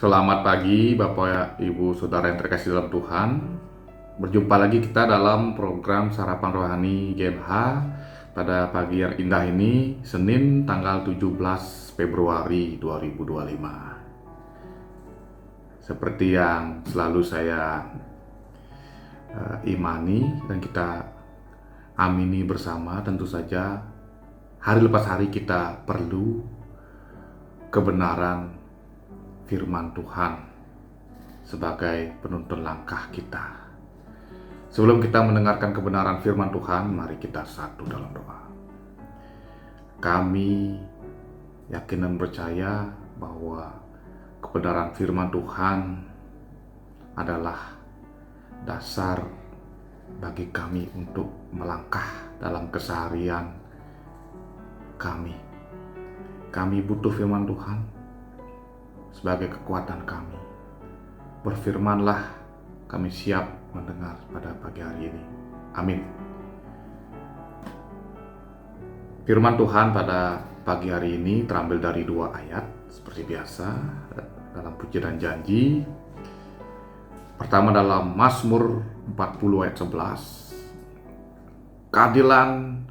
Selamat pagi Bapak Ibu Saudara yang terkasih dalam Tuhan. Berjumpa lagi kita dalam program Sarapan Rohani GMH pada pagi yang indah ini, Senin tanggal 17 Februari 2025. Seperti yang selalu saya imani dan kita amini bersama, tentu saja hari lepas hari kita perlu kebenaran firman Tuhan sebagai penuntun langkah kita. Sebelum kita mendengarkan kebenaran firman Tuhan, mari kita satu dalam doa. Kami yakin dan percaya bahwa kebenaran firman Tuhan adalah dasar bagi kami untuk melangkah dalam keseharian kami. Kami butuh firman Tuhan sebagai kekuatan kami. Berfirmanlah, kami siap mendengar pada pagi hari ini. Amin. Firman Tuhan pada pagi hari ini terambil dari 2 ayat seperti biasa dalam puji dan janji. Pertama dalam Mazmur 40 ayat 11. Keadilan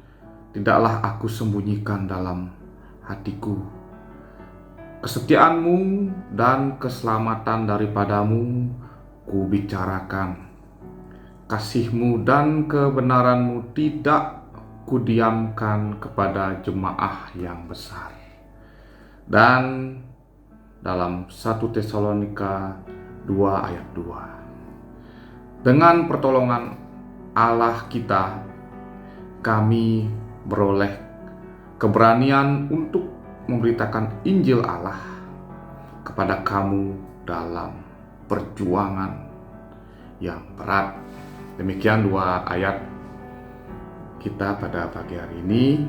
tidaklah aku sembunyikan dalam hatiku, kesetiaanmu dan keselamatan daripadamu ku bicarakan. Kasihmu dan kebenaranmu tidak kudiamkan kepada jemaah yang besar. Dan dalam 1 Tesalonika 2 ayat 2. Dengan pertolongan Allah kita, kami beroleh keberanian untuk memberitakan Injil Allah kepada kamu dalam perjuangan yang berat. Demikian 2 ayat kita pada pagi hari ini.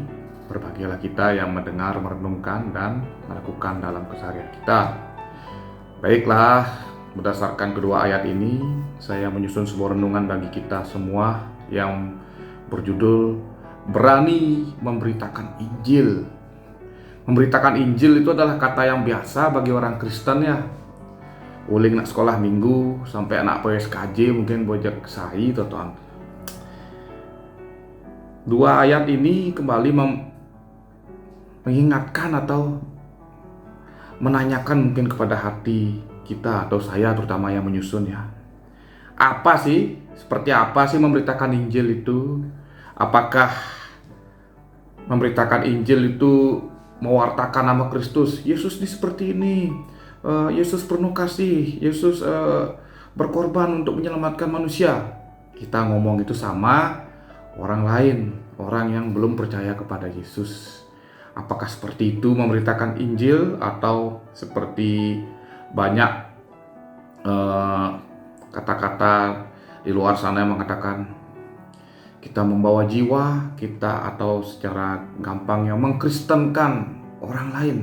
Berbahagialah kita yang mendengar, merenungkan, dan melakukan dalam keseharian kita. Baiklah, berdasarkan kedua ayat ini, saya menyusun sebuah renungan bagi kita semua yang berjudul Berani Memberitakan Injil. Memberitakan Injil itu adalah kata yang biasa bagi orang Kristen ya. Uling nak sekolah minggu sampai anak PSKJ mungkin bojek sai tuan. 2 ayat ini kembali mengingatkan atau menanyakan mungkin kepada hati kita atau saya terutama yang menyusun ya. Apa sih? Seperti apa sih memberitakan Injil itu? Apakah memberitakan Injil itu mewartakan nama Kristus? Yesus ini seperti ini, Yesus penuh kasih, Yesus berkorban untuk menyelamatkan manusia. Kita ngomong itu sama orang lain, orang yang belum percaya kepada Yesus. Apakah seperti itu memberitakan Injil, atau seperti banyak kata-kata di luar sana yang mengatakan kita membawa jiwa kita, atau secara gampangnya mengkristenkan orang lain?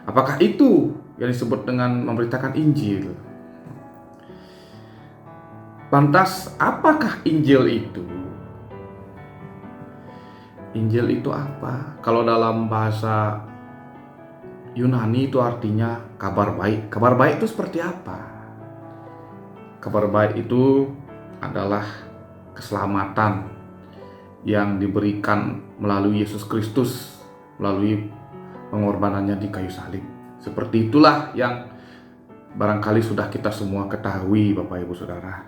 Apakah itu yang disebut dengan memberitakan Injil? Lantas, apakah Injil itu? Injil itu apa? Kalau dalam bahasa Yunani itu artinya kabar baik. Kabar baik itu seperti apa? Kabar baik itu adalah keselamatan yang diberikan melalui Yesus Kristus, melalui pengorbanannya di kayu salib. Seperti itulah yang barangkali sudah kita semua ketahui Bapak Ibu Saudara.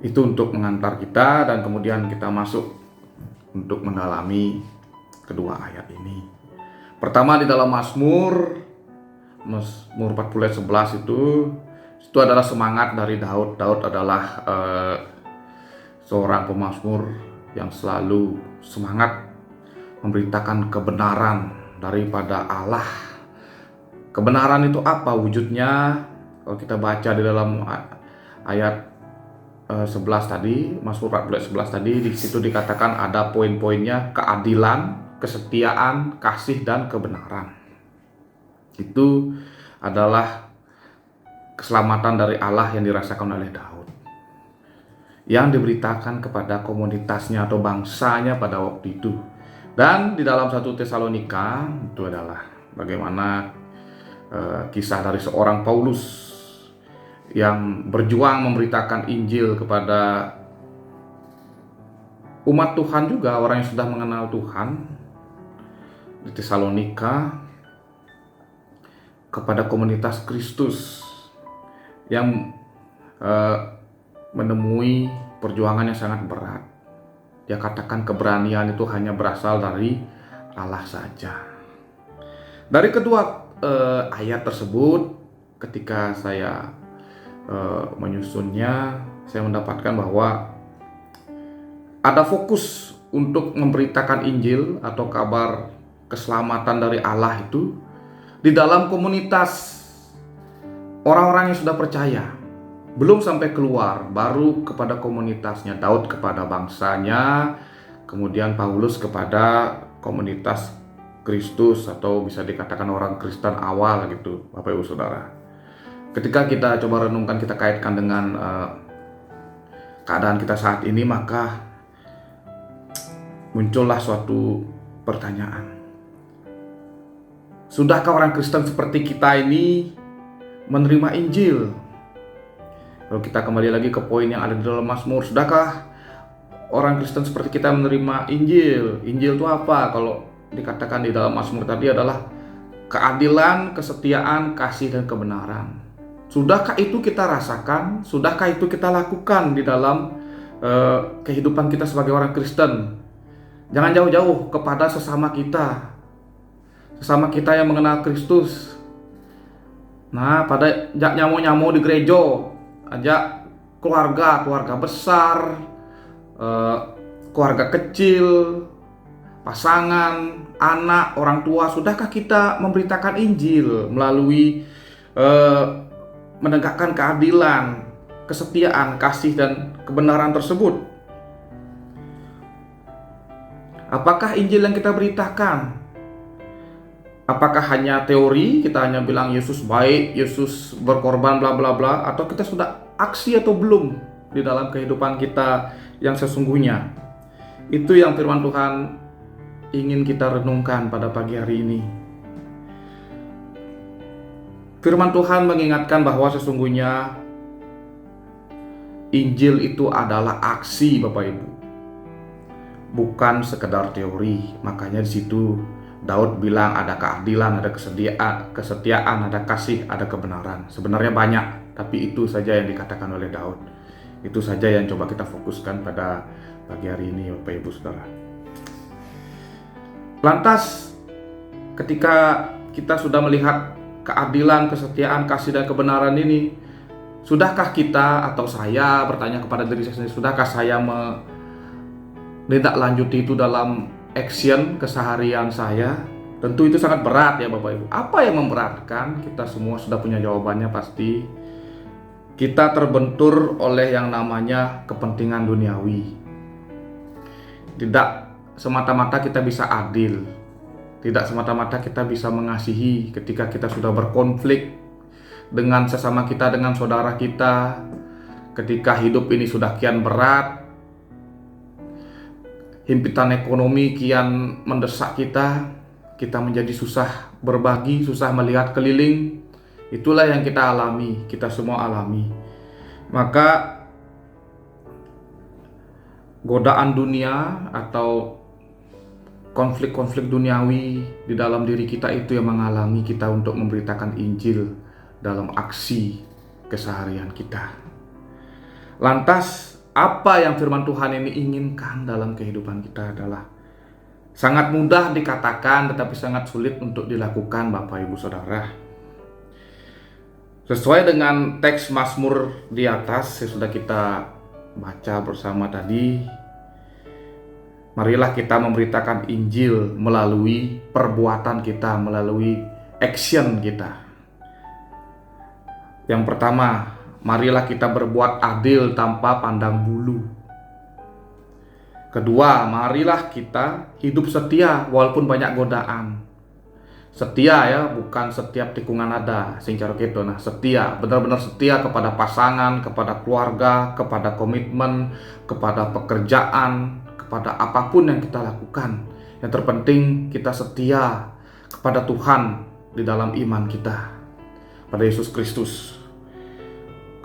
Itu untuk mengantar kita, dan kemudian kita masuk untuk mendalami kedua ayat ini. Pertama di dalam Mazmur 40 ayat 11 itu adalah semangat dari Daud. Daud adalah seorang pemazmur yang selalu semangat memberitakan kebenaran daripada Allah. Kebenaran itu apa wujudnya? Kalau kita baca di dalam ayat 11 tadi, Mazmur 40 ayat 11 tadi, di situ dikatakan ada poin-poinnya: keadilan, kesetiaan, kasih, dan kebenaran. Itu adalah keselamatan dari Allah yang dirasakan oleh Daud, yang diberitakan kepada komunitasnya atau bangsanya pada waktu itu. Dan di dalam 1 Tesalonika itu adalah bagaimana kisah dari seorang Paulus yang berjuang memberitakan Injil kepada umat Tuhan juga, orang yang sudah mengenal Tuhan di Tesalonika, kepada komunitas Kristus yang menemui perjuangan yang sangat berat. Dia katakan keberanian itu hanya berasal dari Allah saja. Dari kedua ayat tersebut, ketika saya menyusunnya, saya mendapatkan bahwa ada fokus untuk memberitakan Injil atau kabar keselamatan dari Allah itu di dalam komunitas orang-orang yang sudah percaya. Belum sampai keluar, baru kepada komunitasnya. Daud kepada bangsanya, kemudian Paulus kepada komunitas Kristus, atau bisa dikatakan orang Kristen awal gitu, Bapak Ibu Saudara. Ketika kita coba renungkan, kita kaitkan dengan keadaan kita saat ini, maka muncullah suatu pertanyaan. Sudahkah orang Kristen seperti kita ini menerima Injil? Kalau kita kembali lagi ke poin yang ada di dalam Mazmur, sudahkah orang Kristen seperti kita menerima Injil? Injil itu apa? Kalau dikatakan di dalam Mazmur tadi adalah keadilan, kesetiaan, kasih, dan kebenaran. Sudahkah itu kita rasakan? Sudahkah itu kita lakukan di dalam kehidupan kita sebagai orang Kristen? Jangan jauh-jauh kepada sesama kita yang mengenal Kristus. Nah, pada nyamu-nyamu di gereja, ajak keluarga besar, keluarga kecil, pasangan, anak, orang tua. Sudahkah kita memberitakan Injil melalui menegakkan keadilan, kesetiaan, kasih, dan kebenaran tersebut? Apakah Injil yang kita beritakan? Apakah hanya teori, kita hanya bilang Yesus baik, Yesus berkorban, bla bla bla, atau kita sudah aksi atau belum di dalam kehidupan kita yang sesungguhnya? Itu yang firman Tuhan ingin kita renungkan pada pagi hari ini. Firman Tuhan mengingatkan bahwa sesungguhnya Injil itu adalah aksi, Bapak Ibu, bukan sekedar teori. Makanya di situ Daud bilang ada keadilan, ada kesetiaan, ada kasih, ada kebenaran. Sebenarnya banyak, tapi itu saja yang dikatakan oleh Daud. Itu saja yang coba kita fokuskan pada pagi hari ini, Bapak Ibu Saudara. Lantas, ketika kita sudah melihat keadilan, kesetiaan, kasih, dan kebenaran ini, sudahkah kita atau saya bertanya kepada diri saya sendiri, sudahkah saya menindaklanjuti itu dalam action keseharian saya? Tentu itu sangat berat ya Bapak Ibu. Apa yang memberatkan? Kita semua sudah punya jawabannya pasti. Kita terbentur oleh yang namanya kepentingan duniawi. Tidak semata-mata kita bisa adil. Tidak semata-mata kita bisa mengasihi ketika kita sudah berkonflik dengan sesama kita, dengan saudara kita. Ketika hidup ini sudah kian berat, himpitan ekonomi kian mendesak kita menjadi susah berbagi, susah melihat keliling. Itulah yang kita alami, kita semua alami. Maka godaan dunia atau konflik-konflik duniawi di dalam diri kita itu yang menghalangi kita untuk memberitakan Injil dalam aksi keseharian kita. Lantas, apa yang firman Tuhan ini inginkan dalam kehidupan kita adalah sangat mudah dikatakan tetapi sangat sulit untuk dilakukan, Bapak Ibu Saudara. Sesuai dengan teks Mazmur di atas yang sudah kita baca bersama tadi, marilah kita memberitakan Injil melalui perbuatan kita, melalui action kita. Yang pertama, marilah kita berbuat adil tanpa pandang bulu. Kedua, marilah kita hidup setia walaupun banyak godaan. Setia ya, bukan setiap tikungan ada, sing cara gitu. Nah, setia, benar-benar setia kepada pasangan, kepada keluarga, kepada komitmen, kepada pekerjaan, kepada apapun yang kita lakukan. Yang terpenting kita setia kepada Tuhan di dalam iman kita. pada Yesus Kristus.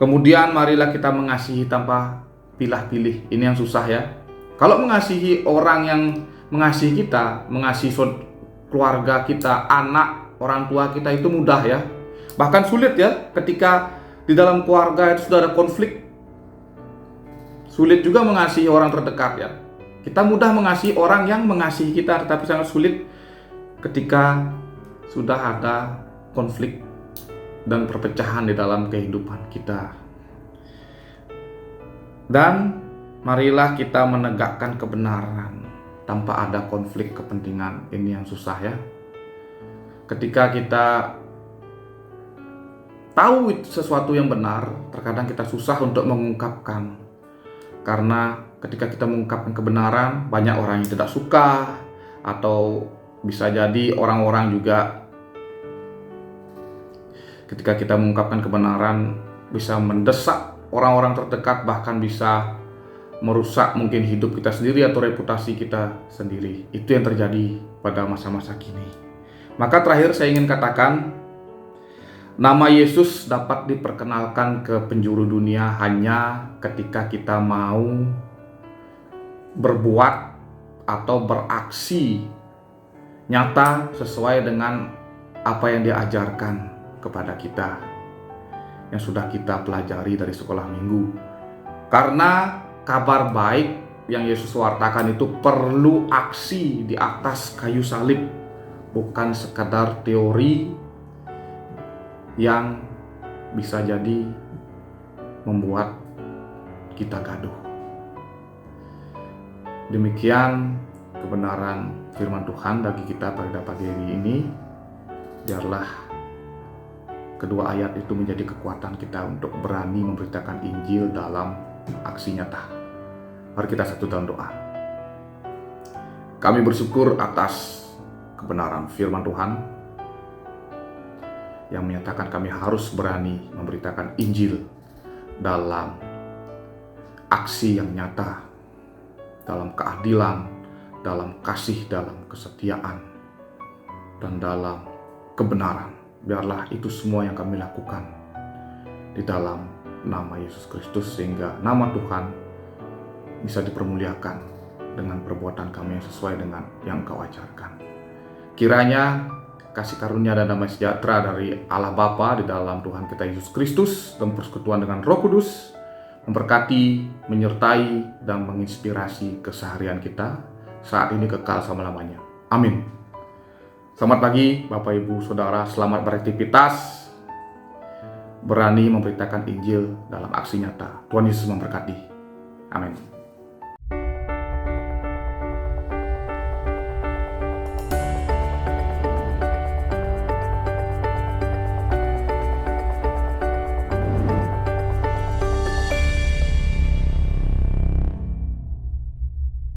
Kemudian marilah kita mengasihi tanpa pilih-pilih. Ini yang susah ya. Kalau mengasihi orang yang mengasihi kita, mengasihi keluarga kita, anak, orang tua kita itu mudah ya. Bahkan sulit ya ketika di dalam keluarga itu sudah ada konflik. Sulit juga mengasihi orang terdekat ya. Kita mudah mengasihi orang yang mengasihi kita, tetapi sangat sulit ketika sudah ada konflik dan perpecahan di dalam kehidupan kita. Dan marilah kita menegakkan kebenaran tanpa ada konflik kepentingan. Ini yang susah ya. Ketika kita tahu sesuatu yang benar, terkadang kita susah untuk mengungkapkan. Karena ketika kita mengungkapkan kebenaran, banyak orang yang tidak suka, atau bisa jadi orang-orang juga ketika kita mengungkapkan kebenaran bisa mendesak orang-orang terdekat, bahkan bisa merusak mungkin hidup kita sendiri atau reputasi kita sendiri. Itu yang terjadi pada masa-masa kini. Maka terakhir saya ingin katakan, nama Yesus dapat diperkenalkan ke penjuru dunia hanya ketika kita mau berbuat atau beraksi nyata sesuai dengan apa yang diajarkan kepada kita, yang sudah kita pelajari dari sekolah minggu. Karena kabar baik yang Yesus wartakan itu perlu aksi di atas kayu salib, bukan sekadar teori yang bisa jadi membuat kita gaduh. Demikian kebenaran firman Tuhan bagi kita pada pagi hari ini. Biarlah kedua ayat itu menjadi kekuatan kita untuk berani memberitakan Injil dalam aksi nyata. Mari kita satu dalam doa. Kami bersyukur atas kebenaran firman Tuhan yang menyatakan kami harus berani memberitakan Injil dalam aksi yang nyata, dalam keadilan, dalam kasih, dalam kesetiaan, dan dalam kebenaran. Biarlah itu semua yang kami lakukan di dalam nama Yesus Kristus, sehingga nama Tuhan bisa dipermuliakan dengan perbuatan kami yang sesuai dengan yang Engkau ajarkan. Kiranya kasih karunia dan damai sejahtera dari Allah Bapa di dalam Tuhan kita Yesus Kristus dan persekutuan dengan Roh Kudus memberkati, menyertai, dan menginspirasi keseharian kita saat ini kekal selama-lamanya. Amin. Selamat pagi Bapak Ibu Saudara, selamat beraktivitas, berani memberitakan Injil dalam aksi nyata. Tuhan Yesus memberkati. Amin.